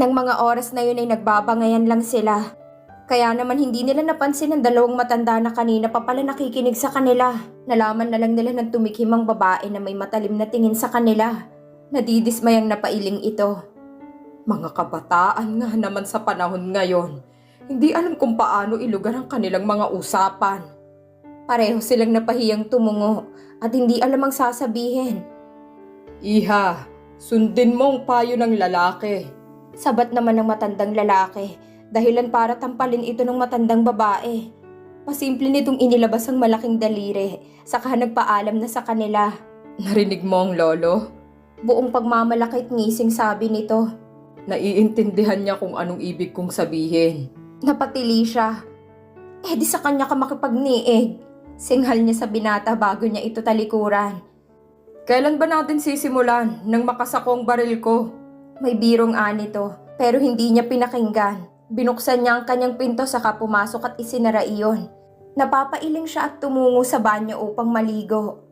Nang mga oras na yun ay nagbabangayan lang sila. Kaya naman hindi nila napansin ang dalawang matanda na kanina pa pala nakikinig sa kanila. Nalaman na lang nila ng tumikhimang babae na may matalim na tingin sa kanila. Nadidismayang napailing ito. Mga kabataan nga naman sa panahon ngayon. Hindi alam kung paano ilugar ang kanilang mga usapan. Pareho silang napahiyang tumungo at hindi alam ang sasabihin. Iha, sundin mo ang payo ng lalaki. Sabat naman ng matandang lalaki, dahilan para tampalin ito ng matandang babae. Pasimple nitong inilabas ang malaking daliri, saka nagpaalam na sa kanila. Narinig mo ang lolo? Buong pagmamalaki at ngising sabi nito. Naiintindihan niya kung anong ibig kong sabihin. Napatili siya. Di sa kanya ka makipagniig. Singhal niya sa binata bago niya ito talikuran. Kailan ba natin sisimulan nang makasako ang baril ko? May birong anito, pero hindi niya pinakinggan. Binuksan niya ang kanyang pinto saka pumasok at isinara iyon. Napapailing siya at tumungo sa banyo upang maligo.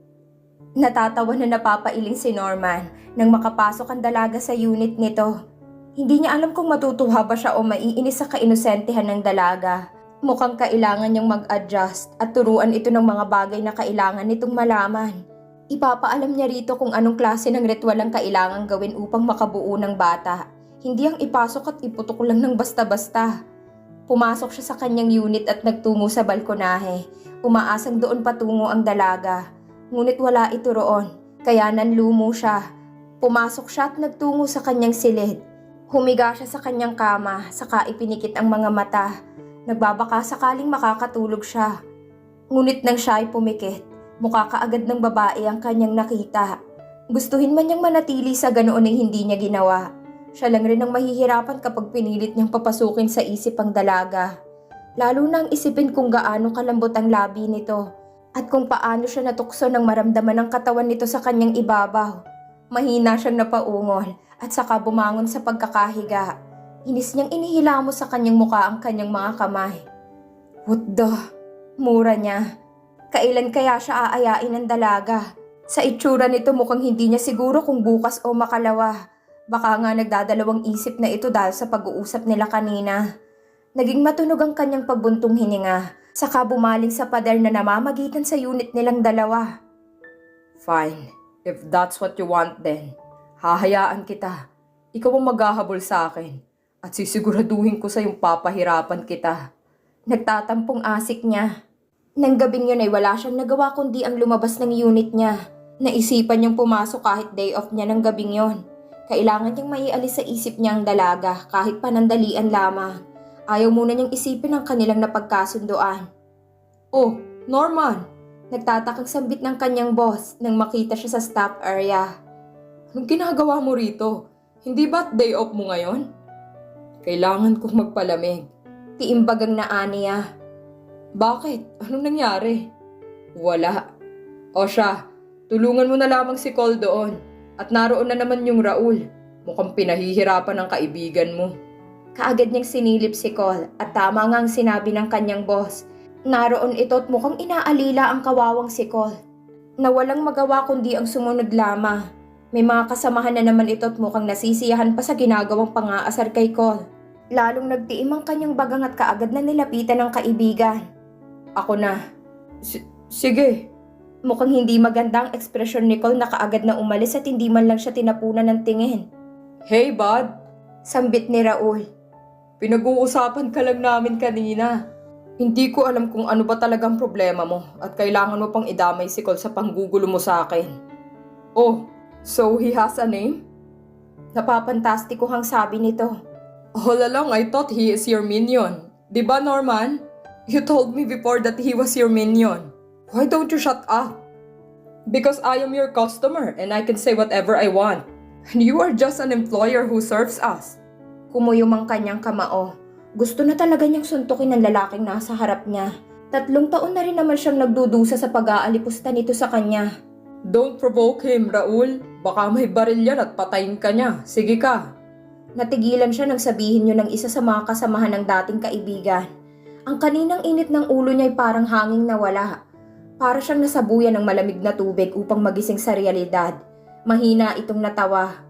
Natatawa na napapailing si Norman nang makapasok ang dalaga sa unit nito. Hindi niya alam kung matutuwa ba siya o maiinis sa kainosentehan ng dalaga. Mukhang kailangan niyang mag-adjust at turuan ito ng mga bagay na kailangan nitong malaman. Ipapaalam niya rito kung anong klase ng ritual ang kailangang gawin upang makabuo ng bata. Hindi ang ipasok at iputok lang ng basta-basta. Pumasok siya sa kanyang unit at nagtungo sa balkonahe. Umaasang doon patungo ang dalaga. Ngunit wala ito roon, kaya nanlumo siya. Pumasok siya at nagtungo sa kanyang silid. Humiga siya sa kanyang kama, saka ipinikit ang mga mata. Nagbabaka sakaling makakatulog siya. Ngunit nang siya ay pumikit, mukha kaagad ng babae ang kanyang nakita. Gustuhin man niyang manatili sa ganoon ay hindi niya ginawa. Siya lang rin ang mahihirapan kapag pinilit niyang papasukin sa isip ang dalaga. Lalo na ang isipin kung gaano kalambot ang labi nito at kung paano siya natukso nang maramdaman ang katawan nito sa kanyang ibabaw. Mahina siyang napaungol at saka bumangon sa pagkakahiga. Inis niyang inihilamos sa kanyang muka ang kanyang mga kamay. What the? Mura niya. Kailan kaya siya aayain ng dalaga? Sa itsura nito mukhang hindi niya siguro kung bukas o makalawa. Baka nga nagdadalawang isip na ito dahil sa pag-uusap nila kanina. Naging matunog ang kanyang pagbuntong hininga, saka bumaling sa pader na namamagitan sa unit nilang dalawa. Fine, if that's what you want then. Hahayaan kita. Ikaw ang maghahabol sa akin. At sisiguraduhin ko sa yung papahirapan kita. Nagtatampong asik niya. Nang gabing yun ay wala siyang nagawa kundi ang lumabas ng unit niya. Naisipan niyang pumasok kahit day off niya ng gabing yon. Kailangan niyang maialis sa isip niya ang dalaga kahit panandalian lamang. Ayaw muna niyang isipin ang kanilang napagkasunduan. Oh, Norman! Nagtatakang sambit ng kanyang boss nang makita siya sa staff area. Anong ginagawa mo rito? Hindi ba't day off mo ngayon? Kailangan kong magpalamig. Tiimbagang naaniya. Bakit? Anong nangyari? Wala. O siya, tulungan mo na lamang si Cole doon. At naroon na naman yung Raul. Mukhang pinahihirapan ng kaibigan mo. Kaagad niyang sinilip si Cole at tama nga ang sinabi ng kanyang boss. Naroon ito at mukhang inaalila ang kawawang si Cole. Na walang magawa kundi ang sumunod lamang. May mga kasamahan na naman ito at mukhang nasisiyahan pa sa ginagawang pang-aasar kay Cole. Lalong nagtiim ang kanyang bagang at kaagad na nilapitan ng kaibigan. Ako na. Sige. Mukhang hindi maganda ang ekspresyon ni Cole na kaagad na umalis at hindi man lang siya tinapunan ng tingin. Hey bud! Sambit ni Raul. Pinag-uusapan ka lang namin kanina. Hindi ko alam kung ano ba talagang problema mo at kailangan mo pang idamay si Cole sa panggugulo mo sa akin. Oh, so he has a name? Napapantastikohang sabi nito. All along, I thought he is your minion. Diba, Norman? You told me before that he was your minion. Why don't you shut up? Because I am your customer and I can say whatever I want. And you are just an employer who serves us. Kumuyom ang kanyang kamao. Gusto na talaga niyang suntukin ng lalaking nasa harap niya. 3 taon na rin naman siyang nagdudusa sa pag-aalipusta nito sa kanya. Don't provoke him, Raul. Baka may baril yan at patayin ka niya. Sige ka. Natigilan siya nang sabihin yun ng isa sa mga kasamahan ng dating kaibigan. Ang kaninang init ng ulo niya ay parang hanging nawala. Para siyang nasabuyan ng malamig na tubig upang magising sa realidad. Mahina itong natawa.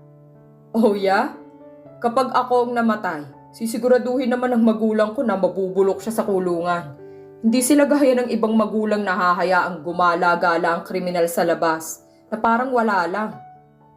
Oh yeah? Kapag ako ang namatay, sisiguraduhin naman ng magulang ko na mabubulok siya sa kulungan. Hindi sila gaya ng ibang magulang na hahayaang gumala-gala ang kriminal sa labas, na parang wala lang.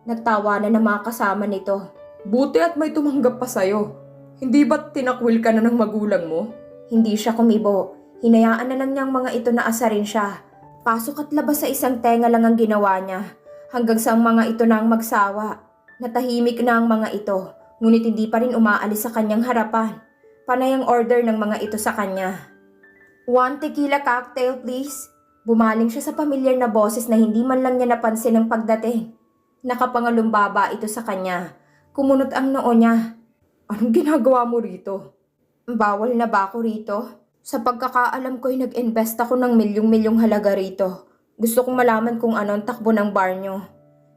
Nagtawanan ng mga kasama nito. Buti at may tumanggap pa sa'yo. Hindi ba't tinakwil ka na ng magulang mo? Hindi siya kumibo. Hinayaan na lang niyang mga ito na asarin siya. Pasok at labas sa isang tenga lang ang ginawa niya. Hanggang sa ang mga ito na ang magsawa. Natahimik na ang mga ito. Ngunit hindi pa rin umaalis sa kanyang harapan. Panay ang order ng mga ito sa kanya. 1 tequila cocktail please. Bumaling siya sa pamilyar na boses na hindi man lang niya napansin ang pagdating. Nakapangalumbaba ito sa kanya. Kumunot ang noo niya. Anong ginagawa mo rito? Bawal na ba ako rito? Sa pagkakaalam ko'y nag-invest ako ng milyong-milyong halaga rito. Gusto kong malaman kung ano ang takbo ng bar niyo.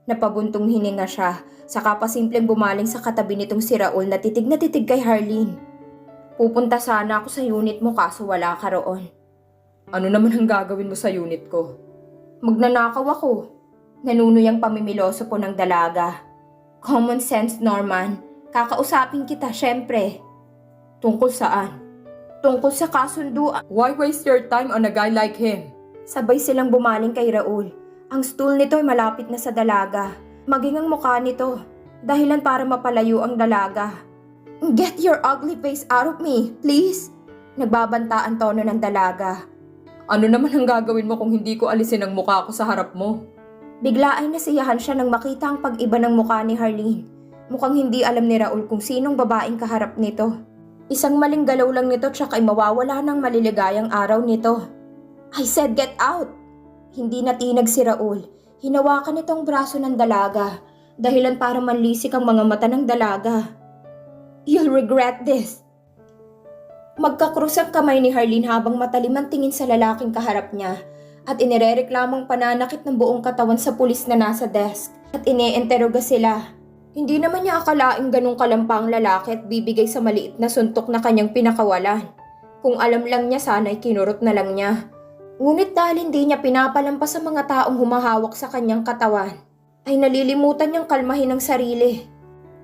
Napabuntong hininga siya, saka pa simpleng bumaling sa katabi nitong si Raul na titig kay Harleen. Pupunta sana ako sa unit mo kaso wala ka roon. Ano naman ang gagawin mo sa unit ko? Magnanakaw ako. Nanunuyang pamimiloso po ng dalaga. Common sense, Norman. Kakausapin kita, syempre. Tungkol saan? Tungkol sa kasunduan. Why waste your time on a guy like him? Sabay silang bumaling kay Raul. Ang stool nito ay malapit na sa dalaga. Maging ang mukha nito. Dahilan para mapalayo ang dalaga. Get your ugly face out of me, please. Nagbabanta ang tono ng dalaga. Ano naman ang gagawin mo kung hindi ko alisin ang mukha ko sa harap mo? Bigla ay nasiyahan siya nang makita ang pag-iba ng mukha ni Harleen. Mukhang hindi alam ni Raul kung sinong babaeng kaharap nito. Isang maling galaw lang nito tsaka ay mawawala ng maliligayang araw nito. I said get out! Hindi natinag si Raul. Hinawakan nitong braso ng dalaga. Dahilan para manlisik ang mga mata ng dalaga. You'll regret this. Magkakrus ang kamay ni Harleen habang matalim ang tingin sa lalaking kaharap niya at inirereklamang pananakit ng buong katawan sa pulis na nasa desk at ine-enteroga sila. Hindi naman niya akalaing ganong kalampang lalaki at bibigay sa maliit na suntok na kanyang pinakawalan. Kung alam lang niya sana'y kinurot na lang niya. Ngunit dahil hindi niya pinapalampas sa mga taong humahawak sa kanyang katawan, ay nalilimutan niyang kalmahin ang sarili.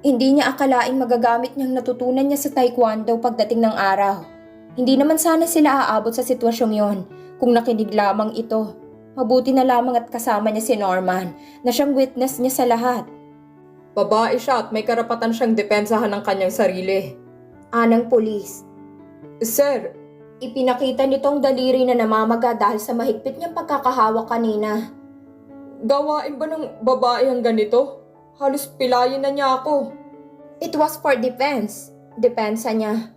Hindi niya akalaing magagamit niyang natutunan niya sa taekwondo pagdating ng araw. Hindi naman sana sila aabot sa sitwasyong yon kung nakinig lamang ito. Mabuti na lamang at kasama niya si Norman na siyang witness niya sa lahat. Babae siya at may karapatan siyang depensahan ng kanyang sarili. Anang pulis. Sir, ipinakita nitong daliri na namamaga dahil sa mahigpit niyang pagkakahawak kanina. Gawain ba ng babae ang ganito? Halos pilayin na niya ako. It was for defense. Depensa niya.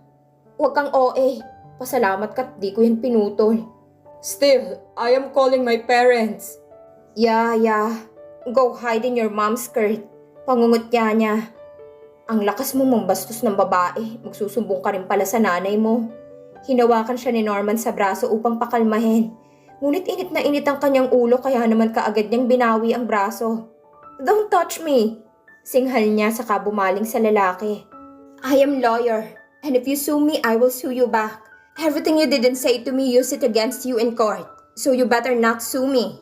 Huwag kang OA. Pasalamat ka't di ko yan pinutol. Still, I am calling my parents. Yeah. Go hide in your mom's skirt. Pangungutya niya. Ang lakas mo mong bastos ng babae. Magsusumbong ka rin pala sa nanay mo. Hinawakan siya ni Norman sa braso upang pakalmahin. Ngunit init na init ang kanyang ulo kaya naman kaagad niyang binawi ang braso. Don't touch me! Singhal niya saka bumaling sa lalaki. I am lawyer, and if you sue me, I will sue you back. Everything you didn't say to me, use it against you in court. So you better not sue me.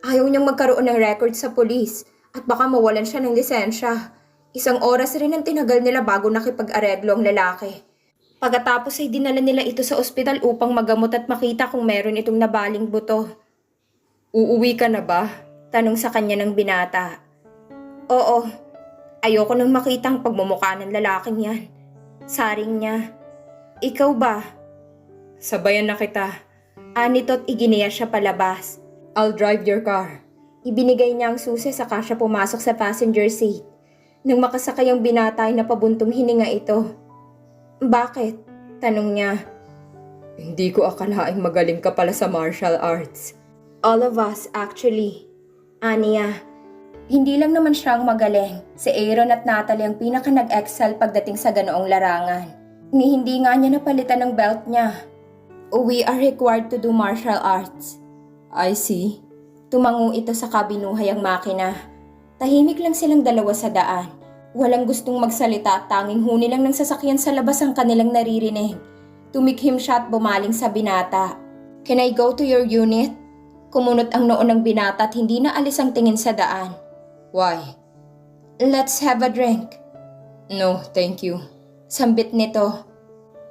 Ayaw niyang magkaroon ng record sa polis at baka mawalan siya ng lisensya. Isang oras rin ang tinagal nila bago nakipag-areglo ang lalaki. Pagkatapos ay dinala nila ito sa ospital upang magamot at makita kung meron itong nabaling buto. Uuwi ka na ba? Tanong sa kanya ng binata. Oo, ayoko nang makita ang pagmumukha ng lalaking yan. Saring niya. Ikaw ba? Sabayan na kita. Anito't iginiya siya palabas. I'll drive your car. Ibinigay niya ang susi saka siya pumasok sa passenger seat. Nang makasakay ang binata ay napabuntong hininga ito. Bakit? Tanong niya. Hindi ko akalaing magaling ka pala sa martial arts. All of us actually. Aniya. Hindi lang naman siyang magaling. Si Aaron at Natalie ang pinaka nag-excel pagdating sa ganoong larangan. Ni hindi nga niya napalitan ng belt niya. We are required to do martial arts. I see. Tumango ito sa kabinuhay ang makina. Tahimik lang silang dalawa sa daan. Walang gustong magsalita at tanging huni lang ng sasakyan sa labas ang kanilang naririnig. Tumikhim siya at bumaling sa binata. Can I go to your unit? Kumunot ang noo ng binata at hindi na alis ang tingin sa daan. Why? Let's have a drink. No, thank you. Sambit nito.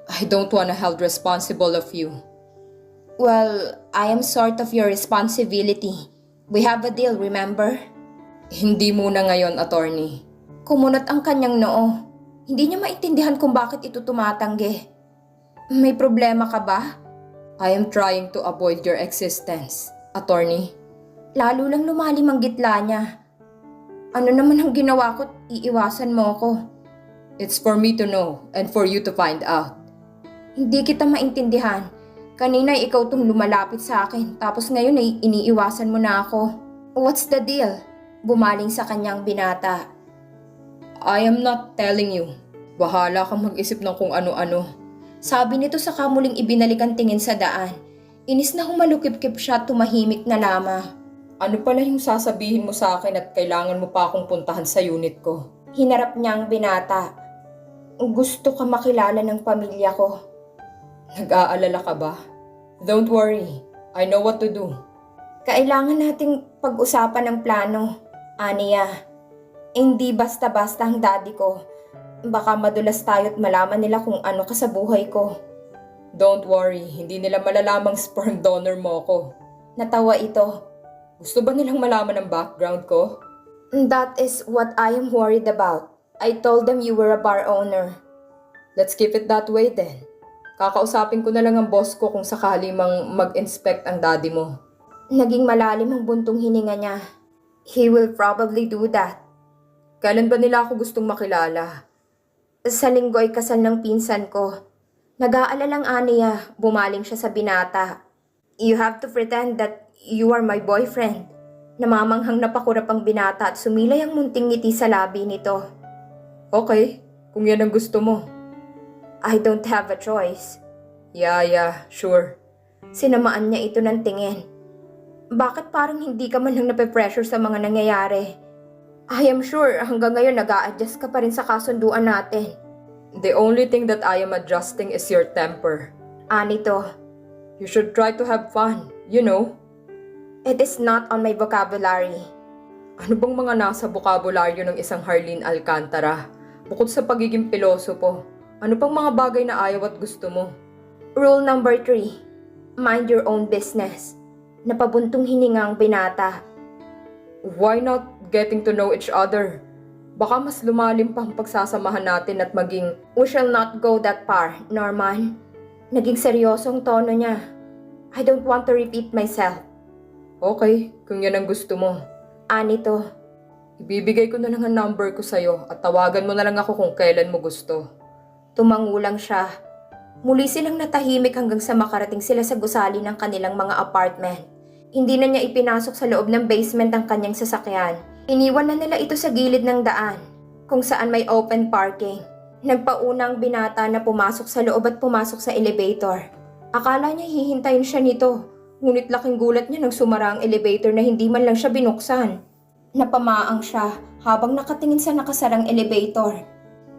I don't wanna held responsible of you. Well, I am sort of your responsibility. We have a deal, remember? Hindi muna ngayon, attorney. Kumunot ang kanyang noo. Hindi niya maintindihan kung bakit ito tumatanggi. May problema ka ba? I am trying to avoid your existence, attorney. Lalo lang lumalim ang gitla niya. Ano naman ang ginawa ko't iiwasan mo ko? It's for me to know and for you to find out. Hindi kita maintindihan. Kanina ikaw tong lumalapit sa akin tapos ngayon ay iniiwasan mo na ako. What's the deal? Bumaling sa kanyang binata. I am not telling you. Bahala kang mag-isip ng kung ano-ano. Sabi nito sa kamuling ibinalik ang tingin sa daan. Inis na humalukip-kip siya at tumahimik na lamang. Ano pala yung sasabihin mo sa akin at kailangan mo pa akong puntahan sa unit ko? Hinarap niya ang binata. Gusto ka makilala ng pamilya ko. Nag-aalala ka ba? Don't worry. I know what to do. Kailangan nating pag-usapan ng plano, Aniya. Hindi basta-basta ang daddy ko. Baka madulas tayo at malaman nila kung ano ka sa buhay ko. Don't worry. Hindi nila malalamang sperm donor mo ko. Natawa ito. Gusto ba nilang malaman ang background ko? That is what I am worried about. I told them you were a bar owner. Let's keep it that way then. Kakausapin ko na lang ang boss ko kung sakali mang mag-inspect ang daddy mo. Naging malalim ang buntong hininga niya. He will probably do that. Kailan ba nila ako gustong makilala? Sa linggo ay kasal ng pinsan ko. Nag-aalalang Aniya, bumaling siya sa binata. You have to pretend that you are my boyfriend. Namamanghang napakurap ang binata at sumilay ang munting ngiti sa labi nito. Okay, kung yan ang gusto mo. I don't have a choice. Yeah, sure. Sinamaan niya ito ng tingin. Bakit parang hindi ka man lang nape-pressure sa mga nangyayari? I am sure hanggang ngayon nag-a-adjust ka pa rin sa kasunduan natin. The only thing that I am adjusting is your temper. Anito, You should try to have fun, you know. it is not on my vocabulary. Ano bang mga nasa bokabularyo ng isang Harleen Alcantara? Bukod sa pagiging pilosopo, ano pang mga bagay na ayaw at gusto mo? Rule number 3. Mind your own business. Napabuntong hininga ang binata. Why not getting to know each other? Baka mas lumalim pa ang pagsasamahan natin at maging... We shall not go that far, Norman. Naging seryosong tono niya. I don't want to repeat myself. Okay, kung yan ang gusto mo. Anito, Ibibigay ko na lang ang number ko sa'yo at tawagan mo na lang ako kung kailan mo gusto. tumangulang siya. Muli silang natahimik hanggang sa makarating sila sa gusali ng kanilang mga apartment. Hindi na niya ipinasok sa loob ng basement ang kanyang sasakyan. Iniwan na nila ito sa gilid ng daan, kung saan may open parking. Nagpauna ang binata na pumasok sa loob at pumasok sa elevator. Akala niya hihintayin siya nito, ngunit laking gulat niya nang sumara ang elevator na hindi man lang siya binuksan. Napamaang siya habang nakatingin sa nakasarang elevator.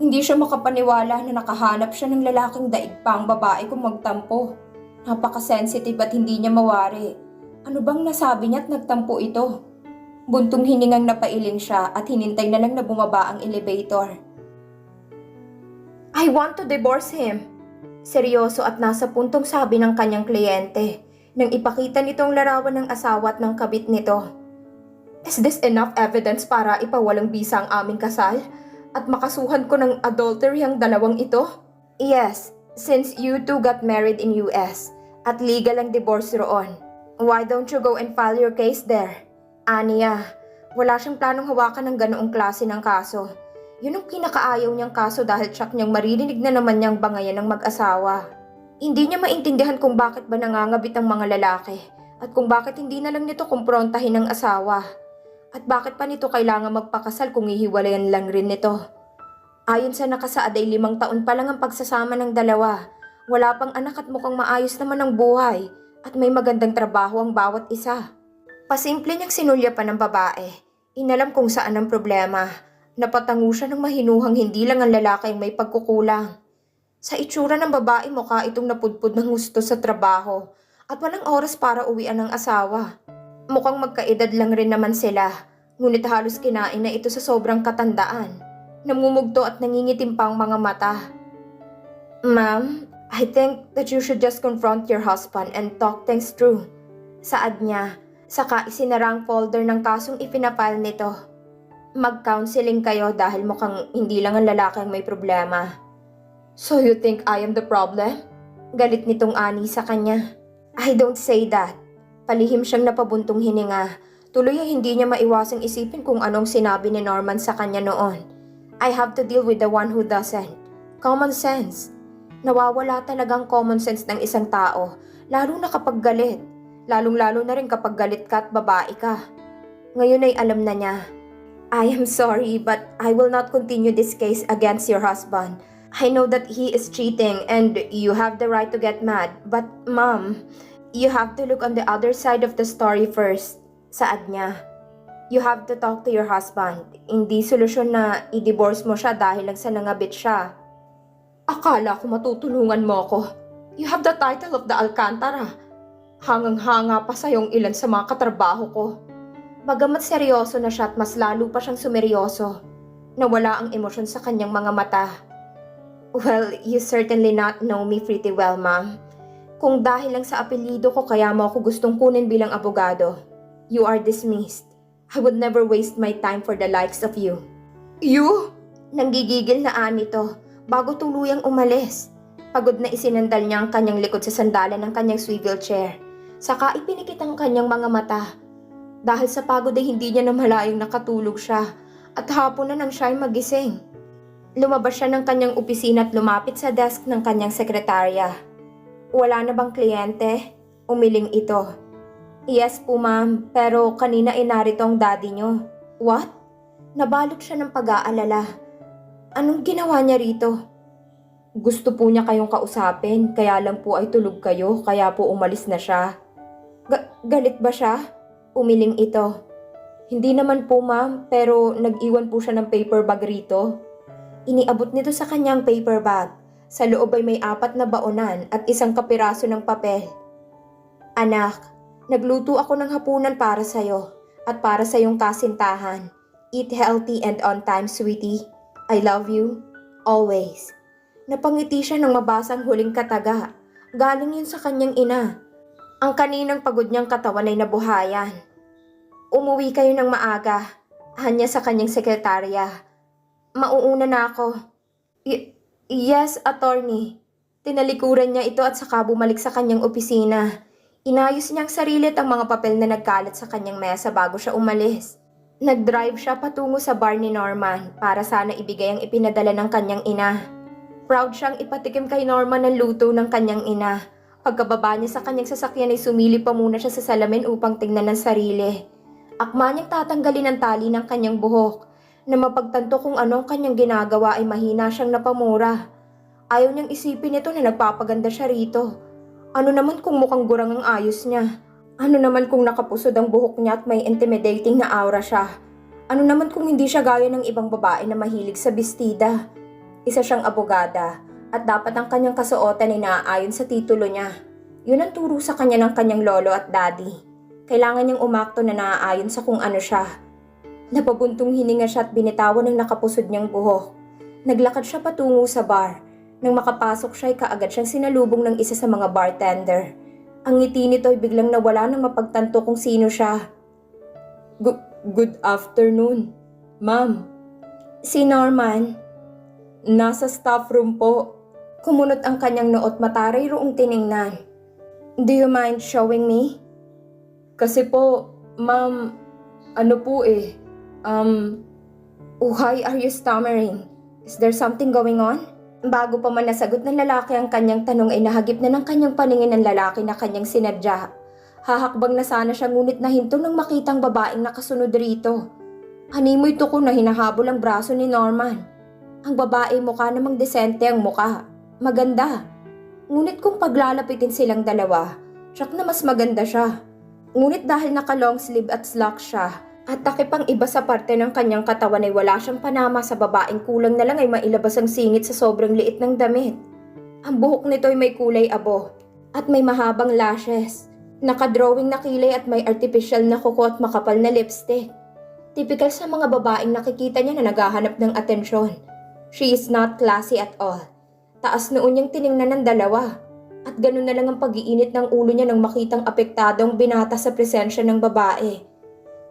Hindi siya makapaniwala na nakahanap siya ng lalaking daig pa ang babae kung magtampo. Napaka-sensitive at hindi niya mawari. Ano bang nasabi niya at nagtampo ito? Buntong hiningang napailing siya at hinintay na lang na bumaba ang elevator. I want to divorce him. Seryoso at nasa puntong sabi ng kanyang kliyente nang ipakita nitong larawan ng asawa at ng kabit nito. Is this enough evidence para ipawalang bisa ang aming kasal? At makasuhan ko ng adultery ang dalawang ito? Yes, since you two got married in US at legal ang divorce roon. Why don't you go and file your case there? Aniya, wala siyang planong hawakan ng ganoong klase ng kaso. Yun ang pinakaayaw niyang kaso dahil tsak niyang maririnig na naman niyang bangayan ng mag-asawa. Hindi niya maintindihan kung bakit ba nangangabit ang mga lalaki at kung bakit hindi na lang nito kumprontahin ng asawa. At bakit pa nito kailangan magpakasal kung hihiwalayan lang rin nito? Ayon sa nakasaad ay 5 taon pa lang ang pagsasama ng dalawa. Wala pang anak at mukhang maayos naman ang buhay at may magandang trabaho ang bawat isa. Pasimple niyang sinulya pa ng babae. Inalam kung saan ang problema. Napatango siya ng mahinuhang hindi lang ang lalaki ang may pagkukulang. Sa itsura ng babae mukha itong napudpud ng gusto sa trabaho at walang oras para uwian ng asawa. Mukhang magkaedad lang rin naman sila, ngunit halos kinain na ito sa sobrang katandaan. Namumugto at nangingitim pa ang mga mata. Ma'am, I think that you should just confront your husband and talk things through. Saad niya, saka isinara ang folder ng kasong ipinafile nito. Mag-counseling kayo dahil mukhang hindi lang ang lalaki ang may problema. So you think I am the problem? Galit nitong Ani sa kanya. I don't say that. Palihim siyang napabuntong hininga. Tuloy ay hindi niya maiwasang isipin kung anong sinabi ni Norman sa kanya noon. I have to deal with the one who doesn't. Common sense. Nawawala talagang common sense ng isang tao, lalo na kapag galit. Lalong-lalo na rin kapag galit ka at babae ka. Ngayon ay alam na niya. I am sorry but I will not continue this case against your husband. I know that he is cheating and you have the right to get mad. But ma'am, you have to look on the other side of the story first. Saad niya. You have to talk to your husband. Hindi solusyon na i-divorce mo siya dahil lang sa nangabit siya. Akala ko matutulungan mo ako. You have the title of the Alcantara. Hangang-hanga pa sa'yong ilan sa mga katrabaho ko. Bagamat seryoso na siya at mas lalo pa siyang sumeryoso, nawala ang emosyon sa kanyang mga mata. Well, you certainly not know me pretty well, ma'am. Kung dahil lang sa apelyido ko kaya mo ako gustong kunin bilang abogado, you are dismissed. I would never waste my time for the likes of you. You? Nanggigigil na Anito bago tuluyang umalis. Pagod na isinandal niya ang kanyang likod sa sandalan ng kanyang swivel chair. Saka ipinikit ang kanyang mga mata. Dahil sa pagod ay hindi niya namalayang nakatulog siya at hapon na nang siya ay magising. Lumabas siya ng kanyang opisina at lumapit sa desk ng kanyang sekretarya. Wala na bang kliyente? Umiling ito. Yes po ma'am, pero kanina ay narito ang daddy niyo. What? Nabalot siya ng pag-aalala. Anong ginawa niya rito? Gusto po niya kayong kausapin, kaya lang po ay tulog kayo, kaya po umalis na siya. Galit ba siya? Umiling ito. Hindi naman po ma'am, pero nag-iwan po siya ng paper bag rito. Iniabot nito sa kanyang paper bag. Sa loob ay may 4 na baonan at isang kapiraso ng papel. Anak, nagluto ako ng hapunan para sa'yo at para sa iyong kasintahan. Eat healthy and on time, sweetie. I love you. Always. Napangiti siya nang mabasa ang huling kataga. Galing yun sa kanyang ina. Ang kaninang pagod niyang katawan ay nabuhayan. Umuwi kayo ng maaga. Hanya sa kanyang sekretarya. Mauuna na ako. Yes, attorney. Tinalikuran niya ito at saka bumalik sa kanyang opisina. Inayos niyang sarili at ang mga papel na nagkalat sa kanyang mesa bago siya umalis. Nag-drive siya patungo sa bar ni Norman para sana ibigay ang ipinadala ng kanyang ina. Proud siyang ipatikim kay Norman ang luto ng kanyang ina. Pagkababa niya sa kanyang sasakyan ay sumili pa muna siya sa salamin upang tingnan ng sarili. Akma niyang tatanggalin ang tali ng kanyang buhok. Na mapagtanto kung ano ang kanyang ginagawa ay mahina siyang napamura. Ayaw niyang isipin ito na nagpapaganda siya rito. Ano naman kung mukhang gurang ang ayos niya? Ano naman kung nakapusod ang buhok niya at may intimidating na aura siya? Ano naman kung hindi siya gaya ng ibang babae na mahilig sa bestida? Isa siyang abogada at dapat ang kanyang kasuotan ay naaayon sa titulo niya. Yun ang turo sa kanya ng kanyang lolo at daddy. Kailangan niyang umakto na naaayon sa kung ano siya. Napabuntong hininga siya at binitawan ng nakapusod niyang buhok. Naglakad siya patungo sa bar. Nang makapasok siya ay kaagad siyang sinalubong ng isa sa mga bartender. Ang ngiti nito ay biglang nawala nang mapagtanto kung sino siya. Good afternoon, ma'am. Si Norman. Nasa staff room po. Kumunot ang kanyang noot mataray roong tiningnan. Do you mind showing me? Kasi po, ma'am, ano po eh. Why are you stammering? Is there something going on? Bago pa man nasagot ng lalaki ang kanyang tanong ay nahagip na ng kanyang paningin ng lalaki na kanyang sinadya. Hahakbang na sana siya ngunit nahinto nang makitang babaeng nakasunod rito. Animoy tuko na hinahabol ang braso ni Norman. Ang babae mukha namang desente ang mukha. Maganda. Ngunit kung paglalapitin silang dalawa, tsak na mas maganda siya. Ngunit dahil naka long sleeve at slacks siya, at takip ang iba sa parte ng kanyang katawan ay wala siyang panama sa babaeng kulang na lang ay mailabas ang singit sa sobrang liit ng damit. Ang buhok nito ay may kulay abo at may mahabang lashes, nakadrawing na kilay at may artificial na kuko at makapal na lipstick. Typical sa mga babaeng nakikita niya na naghahanap ng atensyon. She is not classy at all. Taas noon niyang tiningnan ng dalawa. At ganun na lang ang pag-iinit ng ulo niya nang makitang apektado ang binata sa presensya ng babae.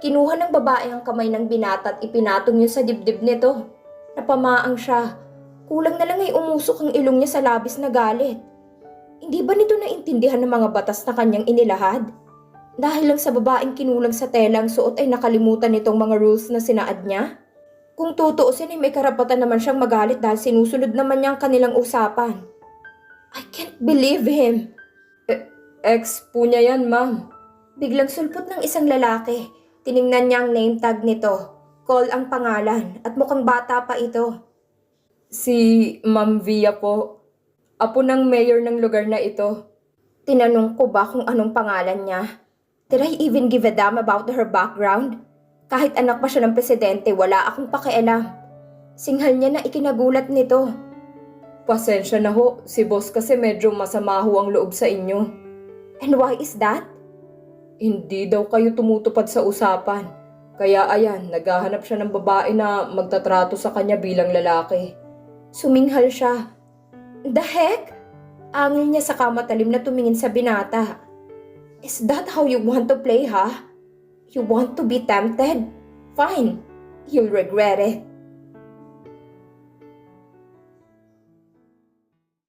Kinuha ng babae ang kamay ng binata at ipinatong niya sa dibdib nito. Napamaang siya. Kulang na lang ay umusok ang ilong niya sa labis na galit. Hindi ba nito naintindihan ng mga batas na kanyang inilahad? Dahil lang sa babaeng kinulang sa tela ang suot ay nakalimutan nitong mga rules na sinaad niya? Kung tutuusin ay may karapatan naman siyang magalit dahil sinusunod naman niya ang kanilang usapan. I can't believe him. Ex po niya yan, ma'am. Biglang sulpot ng isang lalaki. Tiningnan niya ang name tag nito. Call ang pangalan at mukhang bata pa ito. Si Ma'am Via po. Apo ng mayor ng lugar na ito. Tinanong ko ba kung anong pangalan niya? Did I even give a damn about her background? Kahit anak pa siya ng presidente, wala akong pakialam. Singhal niya na ikinagulat nito. Pasensya na ho, si boss kasi medyo masama ho ang loob sa inyo. And why is that? Hindi daw kayo tumutupad sa usapan. Kaya ayan, naghahanap siya ng babae na magtatrato sa kanya bilang lalaki. Suminghal siya. The heck? Angil niya sa kamatalim na tumingin sa binata. Is that how you want to play, ha? You want to be tempted? Fine. You'll regret it.